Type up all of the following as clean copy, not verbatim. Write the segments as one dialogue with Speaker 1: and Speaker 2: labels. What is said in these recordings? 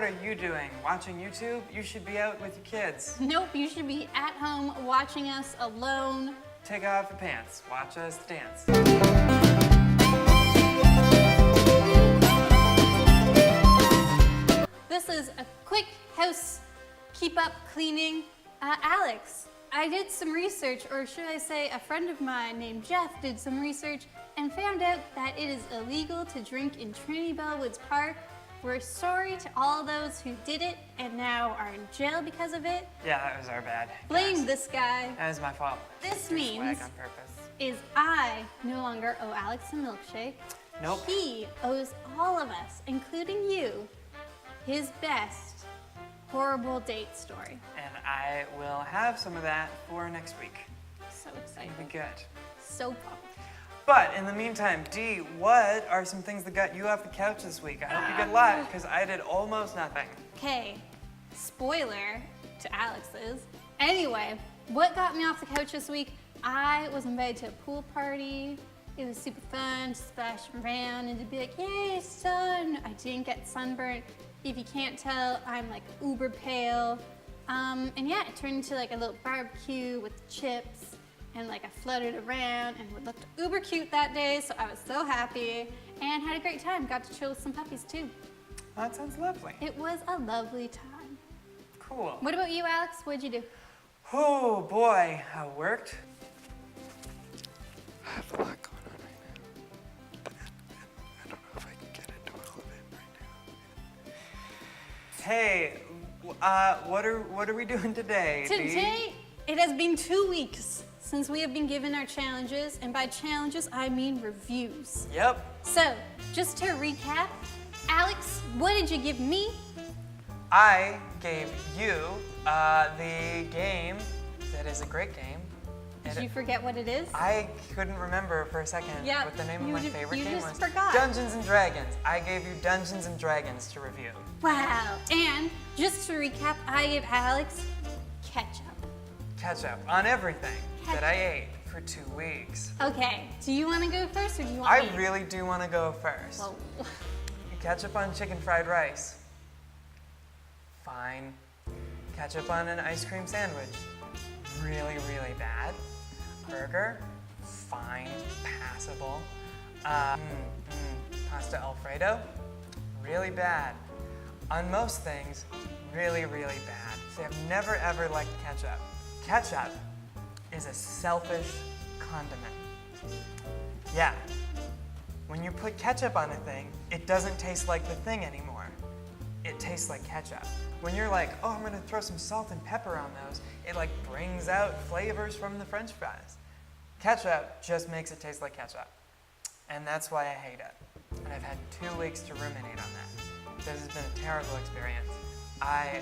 Speaker 1: are you doing? Watching YouTube? You should be out with your kids.
Speaker 2: Nope, you should be at home watching us alone.
Speaker 1: Take off your pants. Watch us dance.
Speaker 2: This is a quick house keep up cleaning. Alex, I did some research, or should I say a friend of mine named Jeff did some research and found out that it is illegal to drink in Trinity Bellwoods Park. We're sorry to all those who did it and now are in jail because of it.
Speaker 1: Yeah, that was our bad.
Speaker 2: Blame this guy.
Speaker 1: That was my fault.
Speaker 2: This
Speaker 1: Threw
Speaker 2: means
Speaker 1: swag on purpose.
Speaker 2: is I no longer owe Alex a milkshake.
Speaker 1: Nope.
Speaker 2: He owes all of us, including you, his best horrible date story.
Speaker 1: And I will have some of that for next week.
Speaker 2: So excited.
Speaker 1: It'll be good.
Speaker 2: So pumped.
Speaker 1: But in the meantime, Dee, what are some things that got you off the couch this week? I hope you get a lot, because I did almost nothing.
Speaker 2: Okay, spoiler to Alex's. Anyway, what got me off the couch this week? I was invited to a pool party. It was super fun to splash around and to be like, yay, sun. I didn't get sunburnt. If you can't tell, I'm like uber pale. And yeah, it turned into like a little barbecue with chips. And like I floated around and looked uber cute that day, so I was so happy and had a great time. Got to chill with some puppies too.
Speaker 1: That sounds lovely.
Speaker 2: It was a lovely time.
Speaker 1: Cool.
Speaker 2: What about you, Alex? What'd you do?
Speaker 1: Oh boy, I worked.
Speaker 3: I have a lot going on right now. I don't know if I can get into all of it right now.
Speaker 1: Hey, what are we doing today, Dee?
Speaker 2: Today, it has been 2 weeks since we have been given our challenges, and by challenges, I mean reviews.
Speaker 1: Yep.
Speaker 2: So, just to recap, Alex, what did you give me?
Speaker 1: I gave you the game that is a great game.
Speaker 2: Did you forget what it is?
Speaker 1: I couldn't remember for a second
Speaker 2: Yeah,
Speaker 1: what the name of
Speaker 2: you
Speaker 1: my
Speaker 2: just-
Speaker 1: favorite
Speaker 2: you
Speaker 1: game
Speaker 2: just
Speaker 1: was.
Speaker 2: forgot.
Speaker 1: Dungeons and Dragons. I gave you Dungeons and Dragons to review.
Speaker 2: Wow. And just to recap, I gave Alex ketchup.
Speaker 1: Ketchup on everything that I ate for 2 weeks.
Speaker 2: Okay, do you want to go first or do you want
Speaker 1: I
Speaker 2: me?
Speaker 1: really do want to go first.
Speaker 2: Well,
Speaker 1: Ketchup on chicken fried rice. Fine. Ketchup on an ice cream sandwich. Really, really bad. Burger. Fine. Passable. Pasta Alfredo. Really bad. On most things, really, really bad. See, I've never ever liked ketchup. Ketchup is a selfish condiment. Yeah. When you put ketchup on a thing, it doesn't taste like the thing anymore. It tastes like ketchup. When you're like, oh, I'm gonna throw some salt and pepper on those, it like brings out flavors from the French fries. Ketchup just makes it taste like ketchup. And that's why I hate it. And I've had 2 weeks to ruminate on that. This has been a terrible experience. I,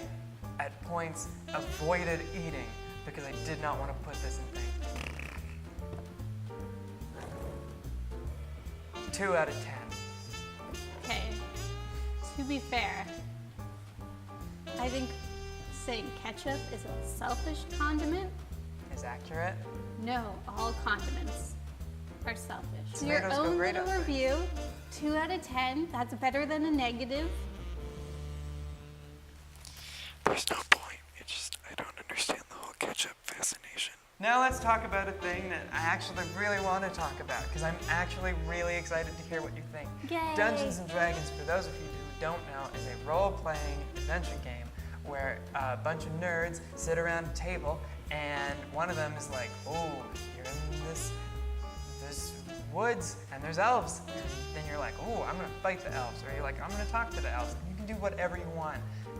Speaker 1: at points, avoided eating because I did not want to put this in things. 2 out of 10.
Speaker 2: okay. To be fair, I think saying ketchup is a selfish condiment.
Speaker 1: Is accurate.
Speaker 2: No, all condiments are selfish. So your
Speaker 1: Tomatoes go
Speaker 2: own
Speaker 1: great
Speaker 2: little
Speaker 1: on things.
Speaker 2: review, 2 out of 10. That's better than a negative.
Speaker 3: There's no point. It's just, I don't understand the whole ketchup fascination.
Speaker 1: Now let's talk about a thing that I actually really want to talk about because I'm actually really excited to hear what you think.
Speaker 2: Yay.
Speaker 1: Dungeons and Dragons, for those of you who don't know, is a role-playing adventure game where a bunch of nerds sit around a table and one of them is like, oh, you're in this woods and there's elves. And then you're like, oh, I'm gonna fight the elves. Or you're like, I'm gonna talk to the elves. And you can do whatever you want.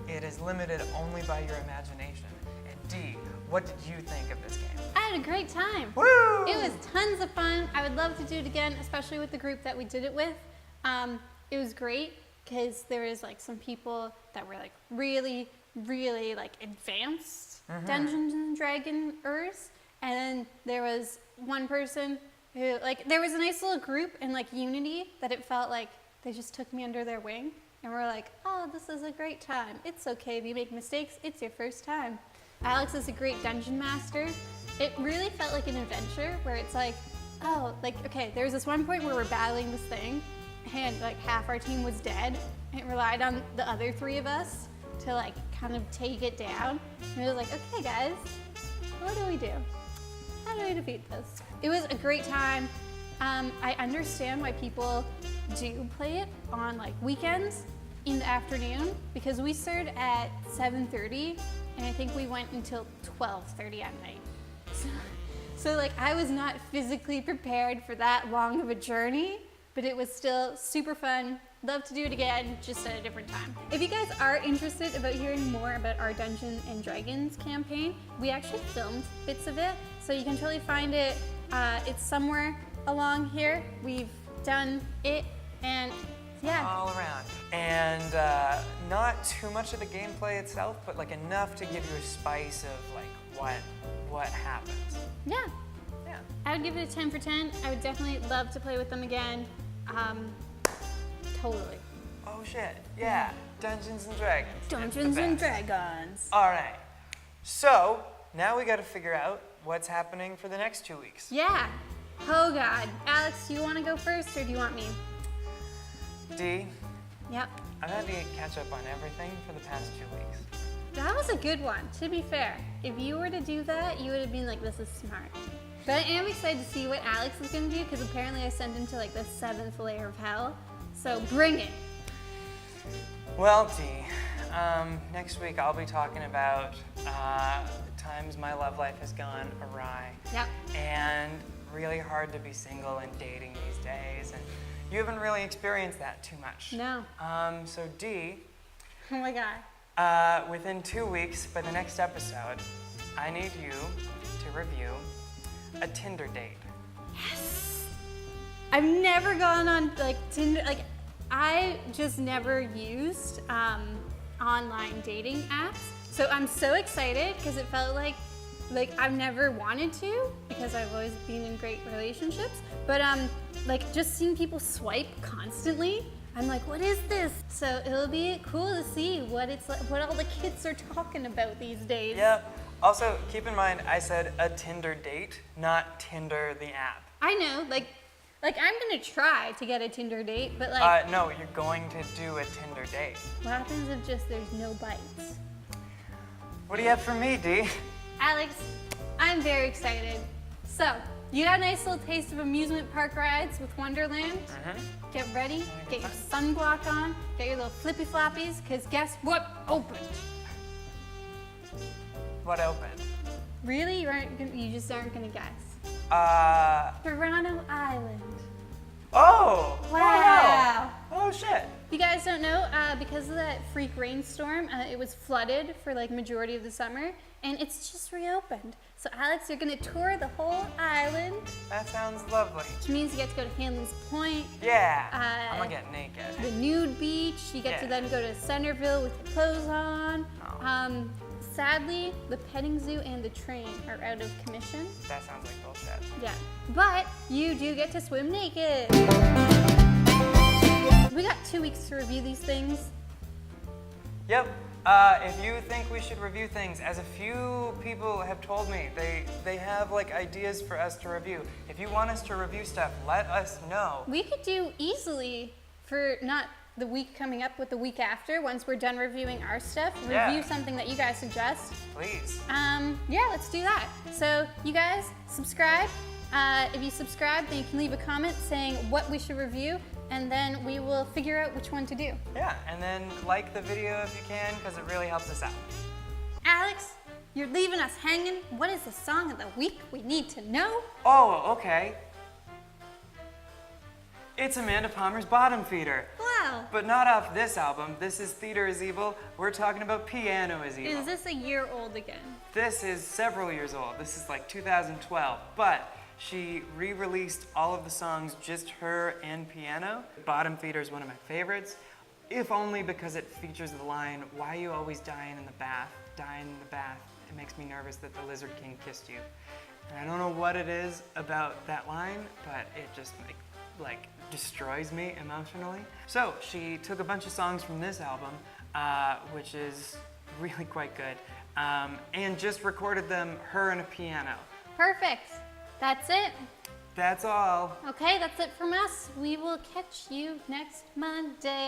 Speaker 1: It is limited only by your imagination. And Dee, what did you think of this game?
Speaker 2: I had a great time.
Speaker 1: Woo!
Speaker 2: It was tons of fun. I would love to do it again, especially with the group that we did it with. It was great because there was like some people that were like really, really like advanced Dungeons and Dragoners, and then there was one person who like there was a nice little group and like unity that it felt like they just took me under their wing and were like, oh, this is a great time. It's okay if you make mistakes. It's your first time. Alex is a great dungeon master. It really felt like an adventure where it's like, oh, like, okay, there was this one point where we're battling this thing and like half our team was dead and it relied on the other 3 of us. to like kind of take it down. And it was like, okay guys, what do we do? How do we defeat this? It was a great time. I understand why people do play it on like weekends in the afternoon, because we started at 7:30 and I think we went until 12:30 at night. So like I was not physically prepared for that long of a journey, but it was still super fun. Love to do it again, just at a different time. If you guys are interested about hearing more about our Dungeons and Dragons campaign, we actually filmed bits of it, so you can totally find it. It's somewhere along here. We've done it, and yeah.
Speaker 1: All around. And not too much of the gameplay itself, but like enough to give you a spice of like what happens.
Speaker 2: Yeah.
Speaker 1: Yeah.
Speaker 2: I would give it a 10 for 10. I would definitely love to play with them again. Totally.
Speaker 1: Oh shit. Yeah. Dungeons and Dragons. It's the
Speaker 2: Dungeons and
Speaker 1: best.
Speaker 2: Dragons.
Speaker 1: All right. So now we got to figure out what's happening for the next 2 weeks.
Speaker 2: Yeah. Oh God. Alex, do you want to go first or do you want me?
Speaker 1: D,
Speaker 2: Yep.
Speaker 1: I've had to catch up on everything for the past 2 weeks.
Speaker 2: That was a good one, to be fair. If you were to do that, you would have been like, this is smart. But I am excited to see what Alex is going to do, because apparently I sent him to like the 7th layer of hell. So bring it.
Speaker 1: Well, D, next week I'll be talking about times my love life has gone awry.
Speaker 2: Yep.
Speaker 1: And really hard to be single and dating these days. And you haven't really experienced that too much.
Speaker 2: No.
Speaker 1: So D,
Speaker 2: Oh my God.
Speaker 1: within 2 weeks, by the next episode, I need you to review a Tinder date.
Speaker 2: I've never gone on like Tinder. Like I just never used online dating apps. So I'm so excited because it felt like I've never wanted to, because I've always been in great relationships. But like just seeing people swipe constantly, I'm like, what is this? So it'll be cool to see what it's like, what all the kids are talking about these days.
Speaker 1: Yep. Also, keep in mind, I said a Tinder date, not Tinder the app.
Speaker 2: I know, like I'm gonna try to get a Tinder date, but like,
Speaker 1: No, you're going to do a Tinder date.
Speaker 2: what happens if just there's no bites?
Speaker 1: What do you have for me, D?
Speaker 2: Alex, I'm very excited. So, you got a nice little taste of amusement park rides with Wonderland. Get ready, get your sunblock on, get your little flippy floppies, because guess what opened?
Speaker 1: What opened?
Speaker 2: Really? You just aren't gonna guess. Toronto Island.
Speaker 1: Oh!
Speaker 2: Wow.
Speaker 1: Oh, shit.
Speaker 2: If you guys don't know, because of that freak rainstorm, it was flooded for like majority of the summer, and it's just reopened. So Alex, you're gonna tour the whole island,
Speaker 1: That sounds lovely.
Speaker 2: which means you get to go to Hanley's Point,
Speaker 1: Yeah.
Speaker 2: Uh,
Speaker 1: I'm gonna get naked.
Speaker 2: the nude beach. You get to
Speaker 1: Yeah.
Speaker 2: then go to Centerville with your clothes on.
Speaker 1: Oh.
Speaker 2: Sadly, the petting zoo and the train are out of commission.
Speaker 1: That sounds like bullshit.
Speaker 2: Yeah, but you do get to swim naked. We got 2 weeks to review these things.
Speaker 1: Yep. If you think we should review things, as a few people have told me, they have like ideas for us to review. If you want us to review stuff, let us know.
Speaker 2: We could do easily for not the week coming up, but the week after, once we're done reviewing our stuff,
Speaker 1: Yeah.
Speaker 2: review something that you guys suggest.
Speaker 1: Please.
Speaker 2: Yeah, let's do that. So you guys subscribe. If you subscribe, then you can leave a comment saying what we should review, and then we will figure out which one to do.
Speaker 1: Yeah, and then like the video if you can, because it really helps us out.
Speaker 2: Alex, you're leaving us hanging. What is the song of the week we need to know?
Speaker 1: Oh, okay. It's Amanda Palmer's Bottom Feeder.
Speaker 2: Wow.
Speaker 1: But not off this album. This is Theater is Evil. We're talking about Piano is Evil.
Speaker 2: Is this a year old again?
Speaker 1: This is several years old. This is like 2012. But she re-released all of the songs, just her and piano. Bottom Feeder is one of my favorites, if only because it features the line, "Why you always dying in the bath? Dying in the bath. It makes me nervous that the Lizard King kissed you." And I don't know what it is about that line, but it just like destroys me emotionally. So she took a bunch of songs from this album, which is really quite good, and just recorded them, her and a piano.
Speaker 2: Perfect. That's it.
Speaker 1: That's all.
Speaker 2: Okay, that's it from us. We will catch you next Monday.